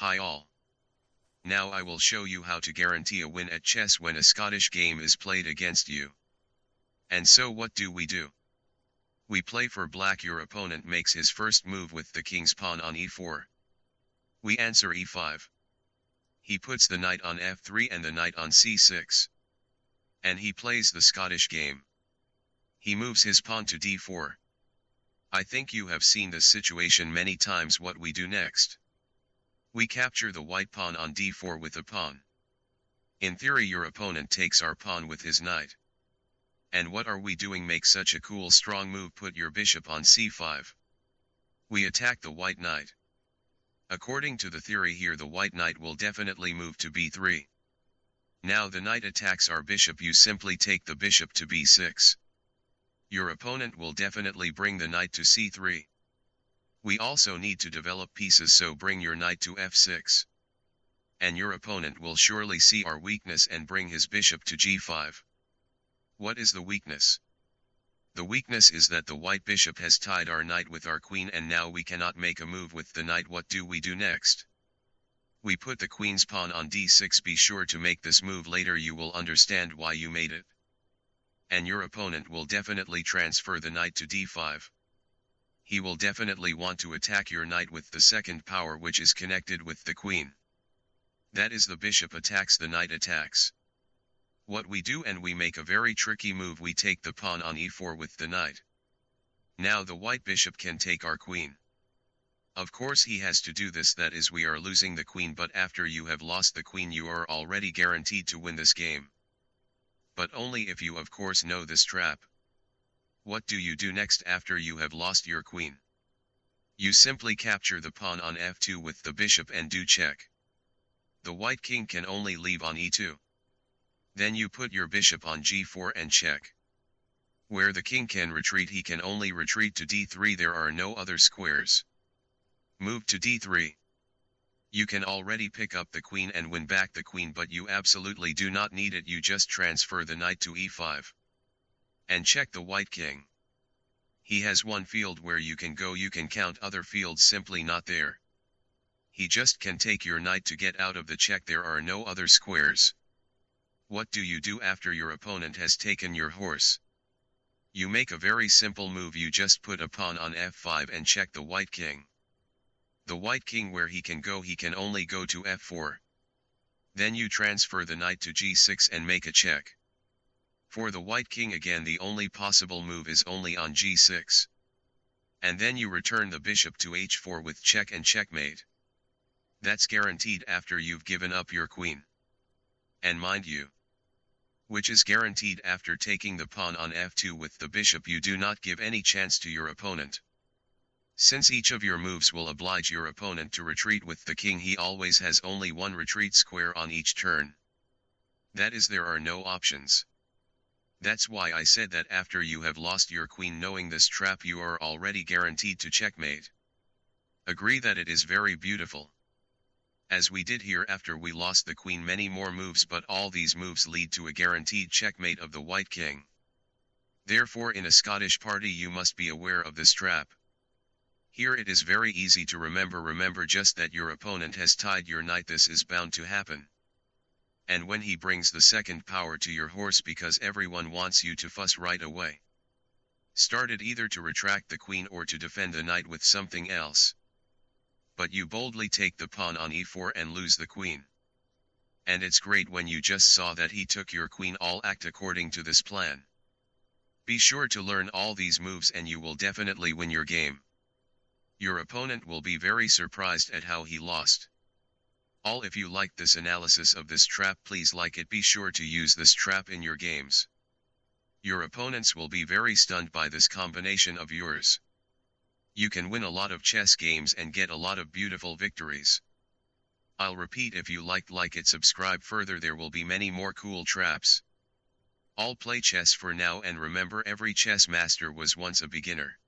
Hi all. Now I will show you how to guarantee a win at chess when a Scottish game is played against you. And so what do? We play for black. Your opponent makes his first move with the king's pawn on e4. We answer e5. He puts the knight on f3 and the knight on c6. And he plays the Scottish game. He moves his pawn to d4. I think you have seen this situation many times. What we do next? We capture the white pawn on d4 with a pawn. In theory your opponent takes our pawn with his knight. And what are we doing? Make such a cool strong move. Put your bishop on c5. We attack the white knight. According to the theory here, the white knight will definitely move to b3. Now the knight attacks our bishop. You simply take the bishop to b6. Your opponent will definitely bring the knight to c3. We also need to develop pieces, so bring your knight to f6. And your opponent will surely see our weakness and bring his bishop to g5. What is the weakness? The weakness is that the white bishop has tied our knight with our queen, and now we cannot make a move with the knight. What do we do next? We put the queen's pawn on d6. Be sure to make this move. Later you will understand why you made it. And your opponent will definitely transfer the knight to d5. He will definitely want to attack your knight with the second power, which is connected with the queen. That is, the bishop attacks, the knight attacks. What we do, and we make a very tricky move. We take the pawn on e4 with the knight. Now the white bishop can take our queen. Of course he has to do this, that is, we are losing the queen, but after you have lost the queen you are already guaranteed to win this game. But only if you of course know this trap. What do you do next after you have lost your queen? You simply capture the pawn on f2 with the bishop and do check. The white king can only leave on e2. Then you put your bishop on g4 and check. Where the king can retreat, he can only retreat to d3. There are no other squares. Move to d3. You can already pick up the queen and win back the queen, but you absolutely do not need it. You just transfer the knight to e5. And check the white king. He has one field where you can go. You can count other fields simply not there. He just can take your knight to get out of the check. There are no other squares. What do you do after your opponent has taken your horse? You make a very simple move. You just put a pawn on f5 and check the white king. The white king, where he can go, he can only go to f4. Then you transfer the knight to g6 and make a check. For the white king again, the only possible move is only on g6. And then you return the bishop to h4 with check and checkmate. That's guaranteed after you've given up your queen. And mind you, which is guaranteed after taking the pawn on f2 with the bishop, you do not give any chance to your opponent. Since each of your moves will oblige your opponent to retreat with the king, he always has only one retreat square on each turn. That is, there are no options. That's why I said that after you have lost your queen, knowing this trap, you are already guaranteed to checkmate. Agree that it is very beautiful. As we did here after we lost the queen, many more moves, but all these moves lead to a guaranteed checkmate of the white king. Therefore in a Scottish party you must be aware of this trap. Here it is very easy to remember. Remember just that your opponent has tied your knight. This is bound to happen. And when he brings the second power to your horse, because everyone wants you to fuss right away. Start it either to retract the queen or to defend the knight with something else. But you boldly take the pawn on e4 and lose the queen. And it's great when you just saw that he took your queen. All act according to this plan. Be sure to learn all these moves and you will definitely win your game. Your opponent will be very surprised at how he lost. All, if you liked this analysis of this trap, please like it. Be sure to use this trap in your games. Your opponents will be very stunned by this combination of yours. You can win a lot of chess games and get a lot of beautiful victories. I'll repeat, if you liked, like it, subscribe. Further, there will be many more cool traps. All play chess for now, and remember, every chess master was once a beginner.